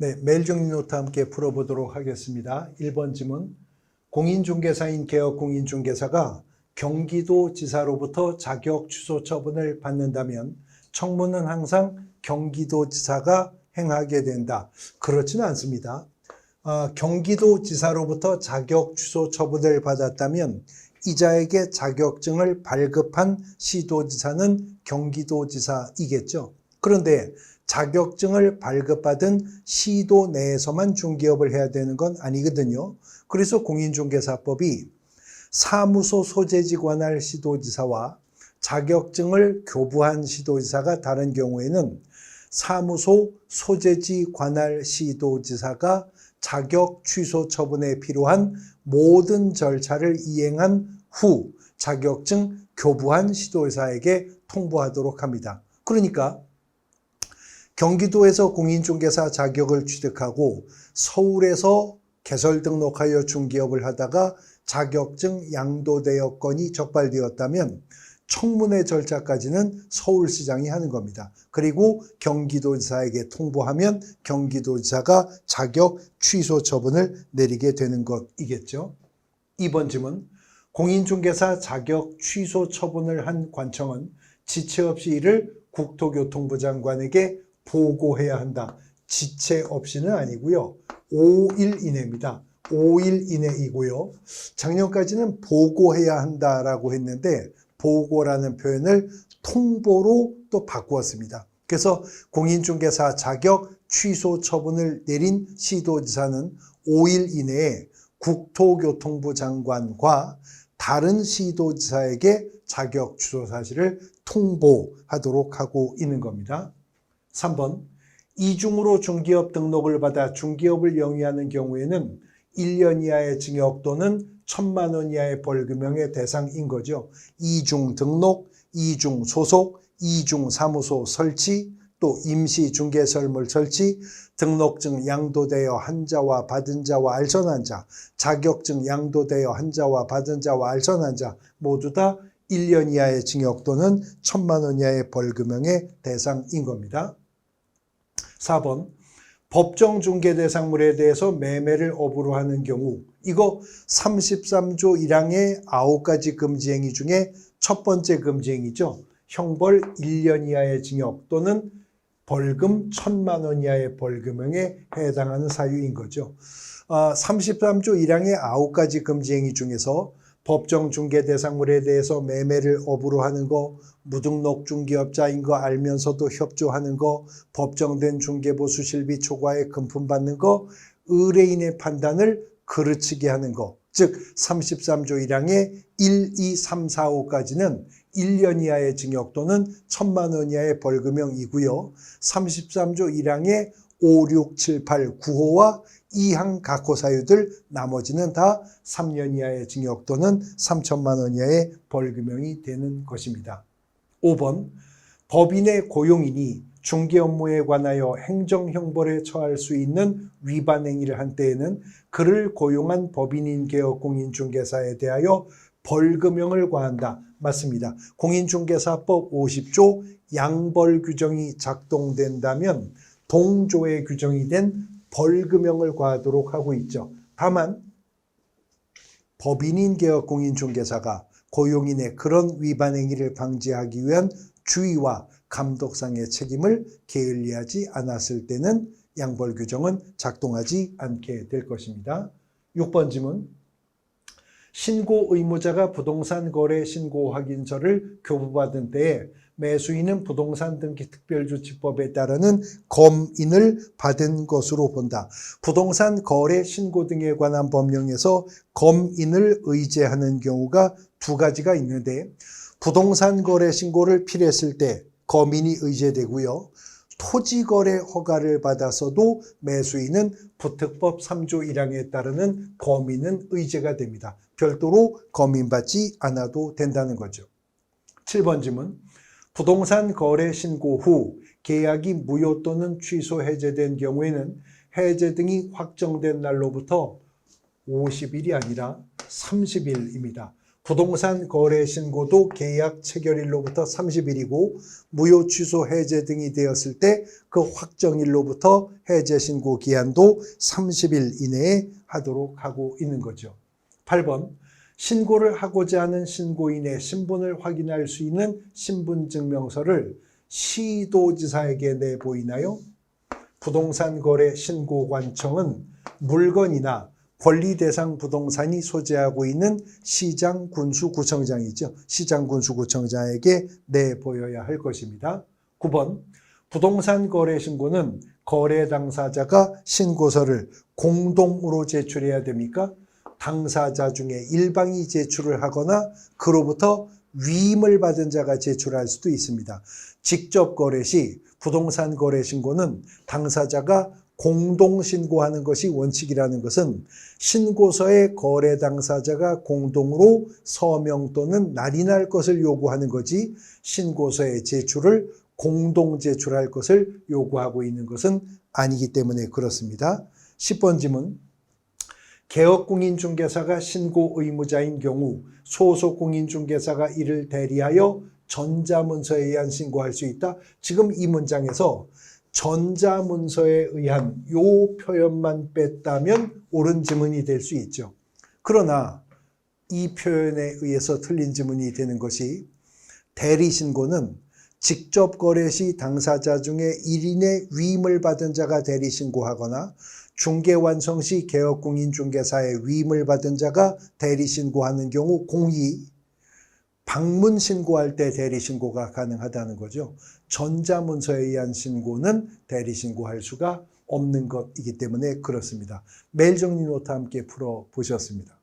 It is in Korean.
네, 메일 정리 노트 함께 풀어보도록 하겠습니다. 1번 지문. 공인중개사인 개업공인중개사가 경기도지사로부터 자격 취소 처분을 받는다면 청문은 항상 경기도지사가 행하게 된다. 그렇지는 않습니다. 경기도지사로부터 자격 취소 처분을 받았다면 이자에게 자격증을 발급한 시도지사는 경기도지사이겠죠. 그런데 자격증을 발급받은 시도 내에서만 중개업을 해야 되는 건 아니거든요. 그래서 공인중개사법이 사무소 소재지 관할 시도지사와 자격증을 교부한 시도지사가 다른 경우에는 사무소 소재지 관할 시도지사가 자격 취소 처분에 필요한 모든 절차를 이행한 후 자격증 교부한 시도지사에게 통보하도록 합니다. 그러니까 경기도에서 공인중개사 자격을 취득하고 서울에서 개설 등록하여 중개업을 하다가 자격증 양도대여건이 적발되었다면 청문회 절차까지는 서울시장이 하는 겁니다. 그리고 경기도지사에게 통보하면 경기도지사가 자격 취소 처분을 내리게 되는 것이겠죠. 2번 질문. 공인중개사 자격 취소 처분을 한 관청은 지체 없이 이를 국토교통부 장관에게 보고해야 한다. 지체 없이는 아니고요. 5일 이내입니다. 5일 이내이고요. 작년까지는 보고해야 한다라고 했는데 보고라는 표현을 통보로 또 바꾸었습니다. 그래서 공인중개사 자격 취소 처분을 내린 시도지사는 5일 이내에 국토교통부 장관과 다른 시도지사에게 자격 취소 사실을 통보하도록 하고 있는 겁니다. 3번. 이중으로 중개업 등록을 받아 중개업을 영위하는 경우에는 1년 이하의 징역 또는 1,000만 원 이하의 벌금형의 대상인 거죠. 이중 등록, 이중 소속, 이중 사무소 설치, 또 임시 중개설물 설치, 등록증 양도되어 한 자와 받은 자와 알선한 자, 자격증 양도되어 한 자와 받은 자와 알선한 자 모두 다 1년 이하의 징역 또는 1,000만 원 이하의 벌금형의 대상인 겁니다. 4번. 법정 중개 대상물에 대해서 매매를 업으로 하는 경우 이거 33조 1항의 9가지 금지행위 중에 첫 번째 금지행위죠. 형벌 1년 이하의 징역 또는 벌금 1,000만 원 이하의 벌금형에 해당하는 사유인 거죠. 33조 1항의 9가지 금지행위 중에서 법정 중개 대상물에 대해서 매매를 업으로 하는 거, 무등록 중개업자인 거 알면서도 협조하는 거, 법정된 중개보수 실비 초과에 금품 받는 거, 의뢰인의 판단을 그르치게 하는 거, 즉 33조 1항의 1, 2, 3, 4, 5까지는 1년 이하의 징역 또는 1,000만 원 이하의 벌금형이고요. 33조 1항의 5, 6, 7, 8, 9호와 2항 각호 사유들 나머지는 다 3년 이하의 징역 또는 3,000만 원 이하의 벌금형이 되는 것입니다. 5번. 법인의 고용인이 중개 업무에 관하여 행정형벌에 처할 수 있는 위반 행위를 한 때에는 그를 고용한 법인인 개업공인중개사에 대하여 벌금형을 과한다. 맞습니다. 공인중개사법 50조 양벌 규정이 작동된다면 동조의 규정이 된 벌금형을 과하도록 하고 있죠. 다만 법인인 개업공인중개사가 고용인의 그런 위반 행위를 방지하기 위한 주의와 감독상의 책임을 게을리하지 않았을 때는 양벌 규정은 작동하지 않게 될 것입니다. 6번 질문. 신고 의무자가 부동산 거래 신고 확인서를 교부받은 때에 매수인은 부동산 등기 특별조치법에 따르는 검인을 받은 것으로 본다. 부동산 거래 신고 등에 관한 법령에서 검인을 의제하는 경우가 두 가지가 있는데 부동산 거래 신고를 필요했을 때 검인이 의제되고요. 토지거래 허가를 받아서도 매수인은 부특법 3조 1항에 따르는 검인은 의제가 됩니다. 별도로 검인받지 않아도 된다는 거죠. 7번 질문. 부동산 거래 신고 후 계약이 무효 또는 취소 해제된 경우에는 해제 등이 확정된 날로부터 50일이 아니라 30일입니다. 부동산 거래 신고도 계약 체결일로부터 30일이고 무효 취소 해제 등이 되었을 때 그 확정일로부터 해제 신고 기한도 30일 이내에 하도록 하고 있는 거죠. 8번 신고를 하고자 하는 신고인의 신분을 확인할 수 있는 신분증명서를 시도지사에게 내보이나요? 부동산 거래 신고관청은 물건이나 권리 대상 부동산이 소재하고 있는 시장 군수구청장이죠. 시장 군수구청장에게 내보여야 할 것입니다. 9번 부동산 거래 신고는 거래 당사자가 신고서를 공동으로 제출해야 됩니까? 당사자 중에 일방이 제출을 하거나 그로부터 위임을 받은 자가 제출할 수도 있습니다. 직접 거래 시 부동산 거래 신고는 당사자가 공동 신고하는 것이 원칙이라는 것은 신고서에 거래 당사자가 공동으로 서명 또는 날인할 것을 요구하는 거지 신고서의 제출을 공동 제출할 것을 요구하고 있는 것은 아니기 때문에 그렇습니다. 10번 질문. 개업공인중개사가 신고 의무자인 경우 소속 공인중개사가 이를 대리하여 전자문서에 의한 신고할 수 있다. 지금 이 문장에서 전자문서에 의한 요 표현만 뺐다면 옳은 지문이 될 수 있죠. 그러나 이 표현에 의해서 틀린 지문이 되는 것이 대리신고는 직접 거래 시 당사자 중에 1인의 위임을 받은 자가 대리신고하거나 중개 완성 시 개업공인중개사의 위임을 받은 자가 대리신고하는 경우 공이 방문 신고할 때 대리신고가 가능하다는 거죠. 전자문서에 의한 신고는 대리신고할 수가 없는 것이기 때문에 그렇습니다. 메일 정리 노트 함께 풀어보셨습니다.